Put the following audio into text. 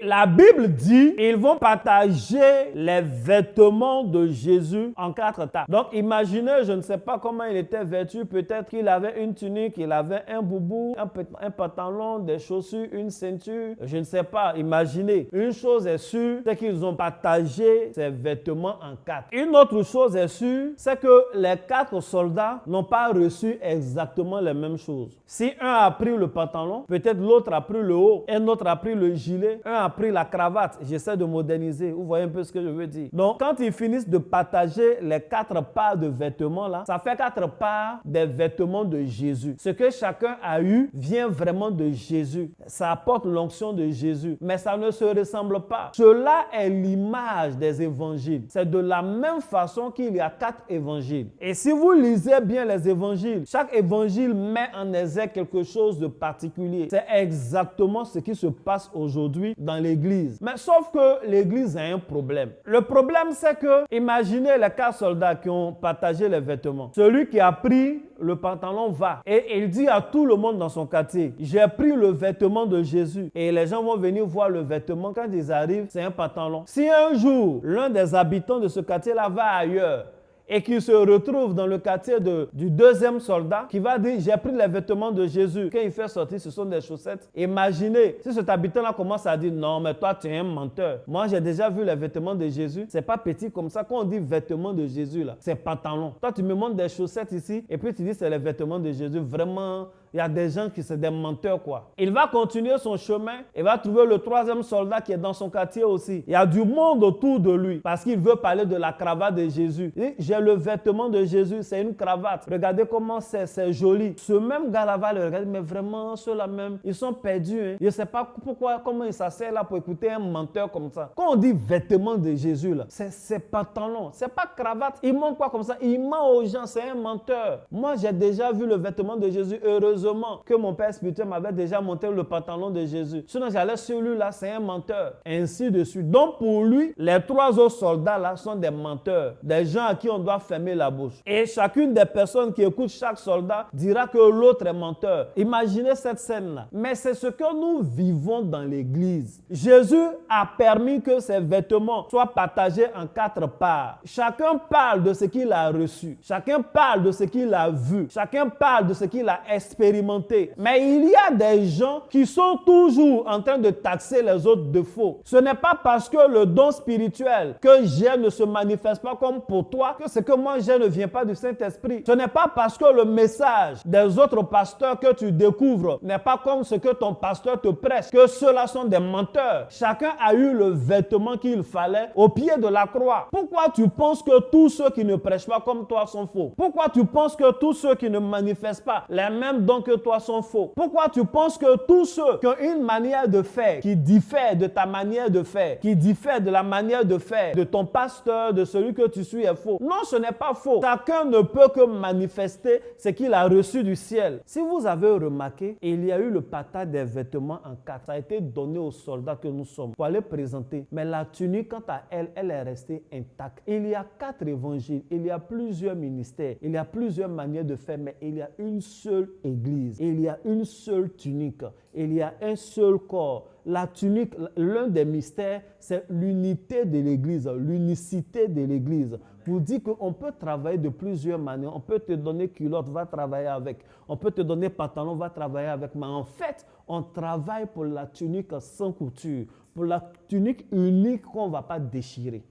la Bible dit ils vont partager les vêtements de Jésus en 4 tables. Donc imaginez, je ne sais pas comment il était vêtu, peut-être qu'il avait une tunique, il avait un boubou, un pantalon, des chaussures, une ceinture, je ne sais pas, imaginez. Une chose est sûre, c'est qu'ils ont partagé ces vêtements en 4. Une autre chose est sûre, c'est que les 4 soldats n'ont pas reçu exactement les mêmes choses. Si un a pris le pantalon, peut-être l'autre a pris le haut, un autre a pris le gilet, un a pris la cravate. J'essaie de moderniser, vous voyez un peu ce que je veux dire. Donc, quand ils finissent de partager les 4 parts de vêtements là, ça fait 4 parts des vêtements de Jésus. Ce que chacun a eu vient vraiment de Jésus. Ça apporte l'onction de Jésus, mais ça ne se ressemble pas. Cela est l'image des évangiles. C'est de la même façon qu'il y a 4 évangiles. Et si vous lisez bien les évangiles, chaque évangile met en exergue quelque chose de particulier. C'est exactement ce qui se passe aujourd'hui dans l'église. Mais sauf que l'église a un problème. Le problème, c'est que, imaginez les 4 soldats qui ont partagé les vêtements. Celui qui a pris le pantalon va et il dit à tout le monde dans son quartier, j'ai pris le vêtement de Jésus. Et les gens vont venir voir le vêtement. Quand ils arrivent, c'est un pantalon. Si un jour, l'un des habitants de ce quartier-là va ailleurs, et qu'il se retrouve dans le quartier du deuxième soldat qui va dire, j'ai pris les vêtements de Jésus. Quand il fait sortir, ce sont des chaussettes. Imaginez, si cet habitant-là commence à dire, non, mais toi, tu es un menteur. Moi, j'ai déjà vu les vêtements de Jésus. C'est pas petit comme ça. Quand on dit vêtements de Jésus, là, c'est pantalon. Toi, tu me montres des chaussettes ici, et puis tu dis, c'est les vêtements de Jésus. Vraiment, il y a des gens qui sont des menteurs, quoi. Il va continuer son chemin et va trouver le 3e soldat qui est dans son quartier aussi. Il y a du monde autour de lui parce qu'il veut parler de la cravate de Jésus. Il dit, j'ai le vêtement de Jésus, c'est une cravate. Regardez comment c'est joli. Ce même gars-là va le regarder, mais vraiment, ceux-là même, ils sont perdus. Hein. Je ne sais pas pourquoi, comment ils s'asseyent là pour écouter un menteur comme ça. Quand on dit vêtement de Jésus, là, c'est pantalon, c'est pas cravate. Il ment quoi comme ça? Il ment aux gens, c'est un menteur. Moi, j'ai déjà vu le vêtement de Jésus, heureusement que mon père spirituel m'avait déjà montré le pantalon de Jésus. Sinon, j'allais sur lui là, c'est un menteur. Ainsi de suite. Donc, pour lui, les 3 autres soldats là sont des menteurs. Des gens à qui on doit fermer la bouche. Et chacune des personnes qui écoutent chaque soldat dira que l'autre est menteur. Imaginez cette scène là. Mais c'est ce que nous vivons dans l'église. Jésus a permis que ses vêtements soient partagés en 4 parts. Chacun parle de ce qu'il a reçu. Chacun parle de ce qu'il a vu. Chacun parle de ce qu'il a expérimenté. Mais il y a des gens qui sont toujours en train de taxer les autres de faux. Ce n'est pas parce que le don spirituel que j'ai ne se manifeste pas comme pour toi que ce que moi j'ai ne vient pas du Saint-Esprit. Ce n'est pas parce que le message des autres pasteurs que tu découvres n'est pas comme ce que ton pasteur te prêche que ceux-là sont des menteurs. Chacun a eu le vêtement qu'il fallait au pied de la croix. Pourquoi tu penses que tous ceux qui ne prêchent pas comme toi sont faux? Pourquoi tu penses que tous ceux qui ne manifestent pas les mêmes dons que toi sont faux? Pourquoi tu penses que tous ceux qui ont une manière de faire qui diffère de ta manière de faire, qui diffère de la manière de faire de ton pasteur, de celui que tu suis est faux? Non, ce n'est pas faux. Chacun ne peut que manifester ce qu'il a reçu du ciel. Si vous avez remarqué, il y a eu le partage des vêtements en 4. Ça a été donné aux soldats que nous sommes pour aller présenter. Mais la tunique, quant à elle, elle est restée intacte. Il y a 4 évangiles, il y a plusieurs ministères, il y a plusieurs manières de faire, mais il y a une seule église. Il y a une seule tunique. Il y a un seul corps. La tunique, l'un des mystères, c'est l'unité de l'église, l'unicité de l'église. Pour dire qu'on peut travailler de plusieurs manières. On peut te donner culotte, va travailler avec. On peut te donner pantalon, va travailler avec. Mais en fait, on travaille pour la tunique sans couture, pour la tunique unique qu'on ne va pas déchirer.